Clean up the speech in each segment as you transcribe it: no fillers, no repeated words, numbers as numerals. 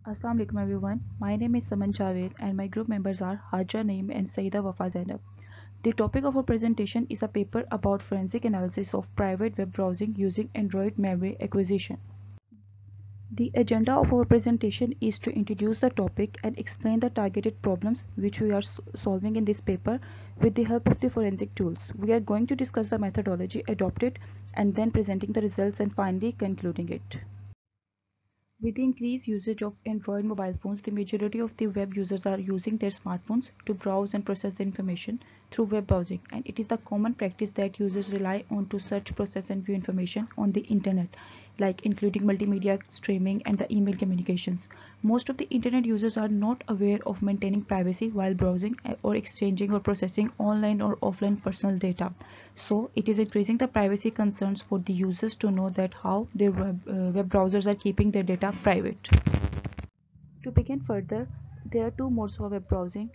Assalamu alaikum everyone. My name is Saman Javed and my group members are Hajra Naeem and Saida Wafa Zainab. The topic of our presentation is a paper about forensic analysis of private web browsing using Android memory acquisition. The agenda of our presentation is to introduce the topic and explain the targeted problems which we are solving in this paper with the help of the forensic tools. We are going to discuss the methodology adopted and then presenting the results and finally concluding it. With the increased usage of Android mobile phones, the majority of the web users are using their smartphones to browse and process the information through web browsing, and it is the common practice that users rely on to search, process, and view information on the internet, like including multimedia streaming and the email communications. Most of the internet users are not aware of maintaining privacy while browsing or exchanging or processing online or offline personal data. So it is increasing the privacy concerns for the users to know that how their web browsers are keeping their data private. To begin further, there are two modes of web browsing.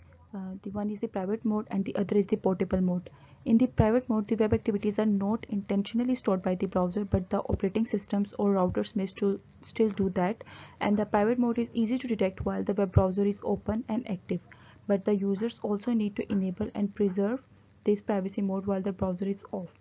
The one is the private mode and the other is the portable mode. In the private mode, the web activities are not intentionally stored by the browser, but the operating systems or routers may still do that, and the private mode is easy to detect while the web browser is open and active. But the users also need to enable and preserve this privacy mode while the browser is off.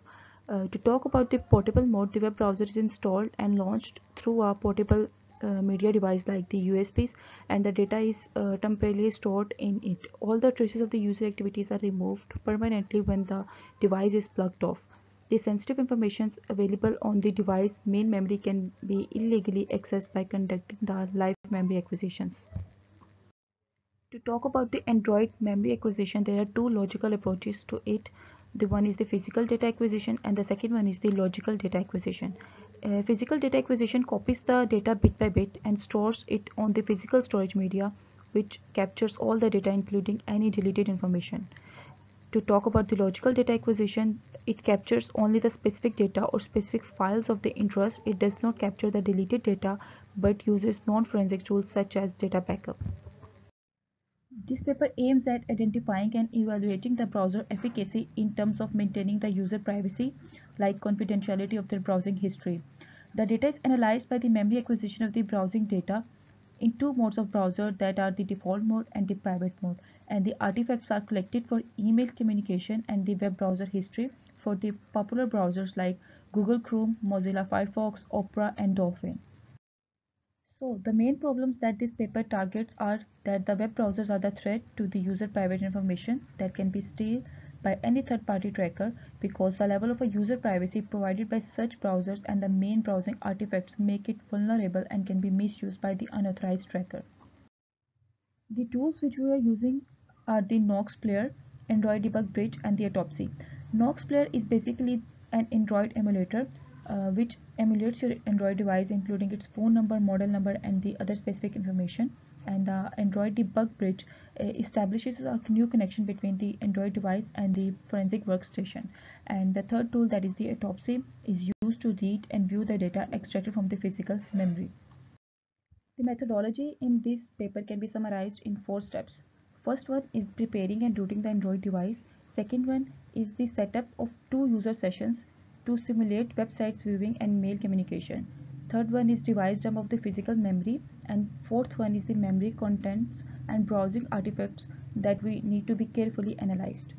To talk about the portable mode, the web browser is installed and launched through a portable media device like the USBs, and the data is temporarily stored in it. All the traces of the user activities are removed permanently when the device is plugged off. The sensitive information available on the device main memory can be illegally accessed by conducting the live memory acquisitions. To talk about the Android memory acquisition, there are two logical approaches to it. The one is the physical data acquisition and the second one is the logical data acquisition. Physical data acquisition copies the data bit by bit and stores it on the physical storage media, which captures all the data including any deleted information. To talk about the logical data acquisition, it captures only the specific data or specific files of the interest. It does not capture the deleted data but uses non-forensic tools such as data backup. This paper aims at identifying and evaluating the browser efficacy in terms of maintaining the user privacy, like confidentiality of their browsing history. The data is analyzed by the memory acquisition of the browsing data in two modes of browser, that are the default mode and the private mode, and the artifacts are collected for email communication and the web browser history for the popular browsers like Google Chrome, Mozilla Firefox, Opera, and Dolphin. So the main problems that this paper targets are that the web browsers are the threat to the user private information that can be stolen by any third-party tracker, because the level of a user privacy provided by such browsers and the main browsing artifacts make it vulnerable and can be misused by the unauthorized tracker. The tools which we are using are the Nox Player, Android Debug Bridge, and the Autopsy. Nox Player is basically an Android emulator which emulates your Android device, including its phone number, model number, and the other specific information. And the Android Debug Bridge establishes a new connection between the Android device and the forensic workstation. And the third tool, that is the Autopsy, is used to read and view the data extracted from the physical memory. The methodology in this paper can be summarized in four steps. First one is preparing and rooting the Android device. Second one is the setup of two user sessions to simulate websites viewing and mail communication. Third one is device dump of the physical memory, and fourth one is the memory contents and browsing artifacts that we need to be carefully analyzed.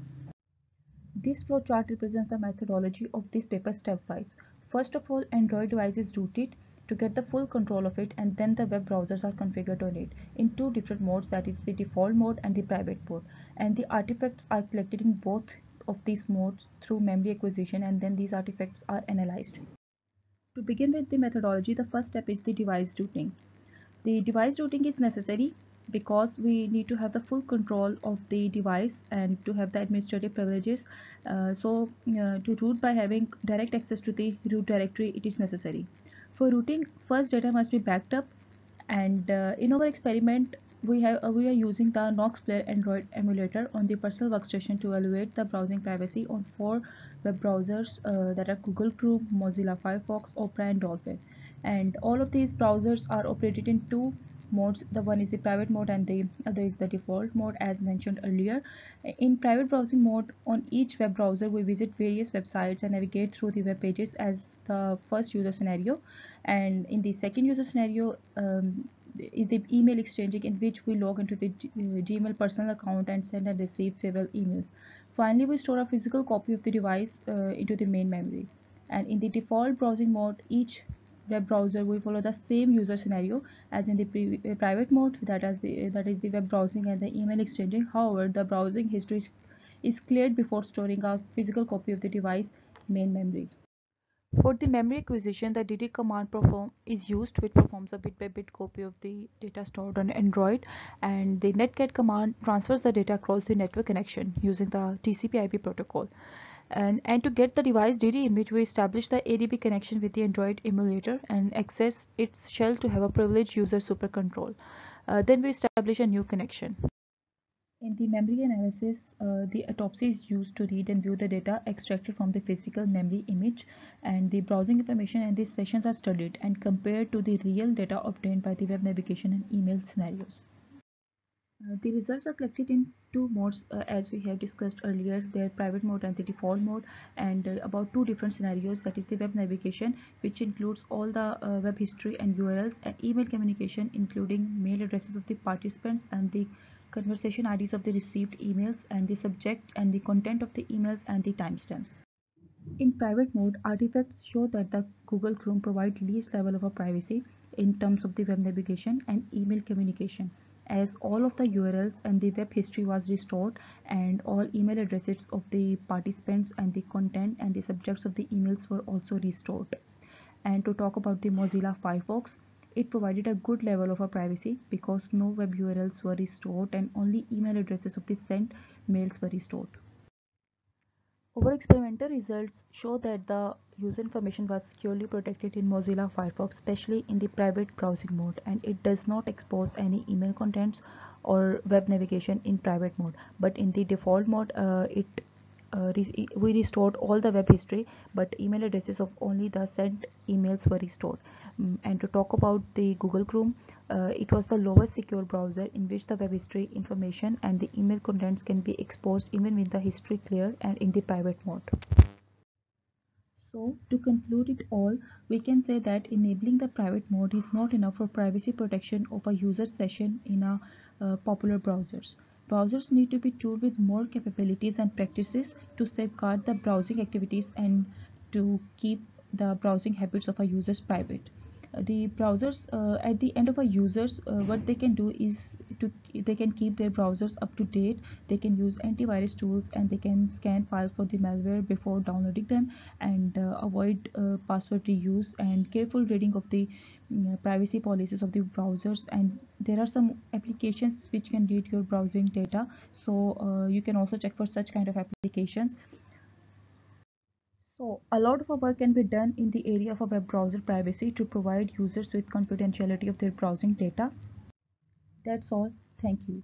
This flowchart represents the methodology of this paper stepwise. First of all, Android device is rooted to get the full control of it, and then the web browsers are configured on it in two different modes, that is the default mode and the private mode, and the artifacts are collected in both of these modes through memory acquisition, and then these artifacts are analyzed. To begin with the methodology, the first step is the device rooting. The device routing is necessary because we need to have the full control of the device and to have the administrative privileges. To root by having direct access to the root directory, it is necessary. For routing, first data must be backed up, and in our experiment we are using the Nox Player Android emulator on the personal workstation to evaluate the browsing privacy on four web browsers that are Google Chrome, Mozilla Firefox, Opera, and Dolphin. And all of these browsers are operated in two modes. The one is the private mode and the other is the default mode, as mentioned earlier. In private browsing mode, on each web browser we visit various websites and navigate through the web pages as the first user scenario, and in the second user scenario, is the email exchanging in which we log into the Gmail personal account and send and receive several emails. Finally, we store a physical copy of the device into the main memory. And in the default browsing mode, each web browser will follow the same user scenario as in the private mode, that is the web browsing and the email exchanging. However, the browsing history is cleared before storing a physical copy of the device main memory. For the memory acquisition, the dd command is used, which performs a bit-by-bit copy of the data stored on Android, and the netget command transfers the data across the network connection using the TCP/IP protocol. And to get the device DD image, we establish the ADB connection with the Android emulator and access its shell to have a privileged user super control. Then we establish a new connection. In the memory analysis, the autopsy is used to read and view the data extracted from the physical memory image, and the browsing information and the sessions are studied and compared to the real data obtained by the web navigation and email scenarios. The results are collected in two modes, as we have discussed earlier, their private mode and the default mode, and about two different scenarios, that is the web navigation, which includes all the web history and URLs, and email communication, including mail addresses of the participants and the conversation IDs of the received emails and the subject and the content of the emails and the timestamps. In private mode, artifacts show that the Google Chrome provides least level of privacy in terms of the web navigation and email communication, as all of the URLs and the web history was restored and all email addresses of the participants and the content and the subjects of the emails were also restored. And to talk about the Mozilla Firefox, it provided a good level of privacy because no web URLs were restored and only email addresses of the sent mails were restored. Our experimental results show that the user information was securely protected in Mozilla Firefox, especially in the private browsing mode, and it does not expose any email contents or web navigation in private mode. But in the default mode, we restored all the web history, but email addresses of only the sent emails were restored. And to talk about the Google Chrome, it was the lowest secure browser in which the web history information and the email contents can be exposed even with the history clear and in the private mode. So, to conclude it all, we can say that enabling the private mode is not enough for privacy protection of a user session in a popular browsers. Browsers need to be tooled with more capabilities and practices to safeguard the browsing activities and to keep the browsing habits of a users private. The browsers at the end of a users, what they can do is they can keep their browsers up to date. They can use antivirus tools and they can scan files for the malware before downloading them, and avoid password reuse and careful reading of the privacy policies of the browsers. And there are some applications which can read your browsing data, so you can also check for such kind of applications. So a lot of our work can be done in the area of a web browser privacy to provide users with confidentiality of their browsing data. That's all. Thank you.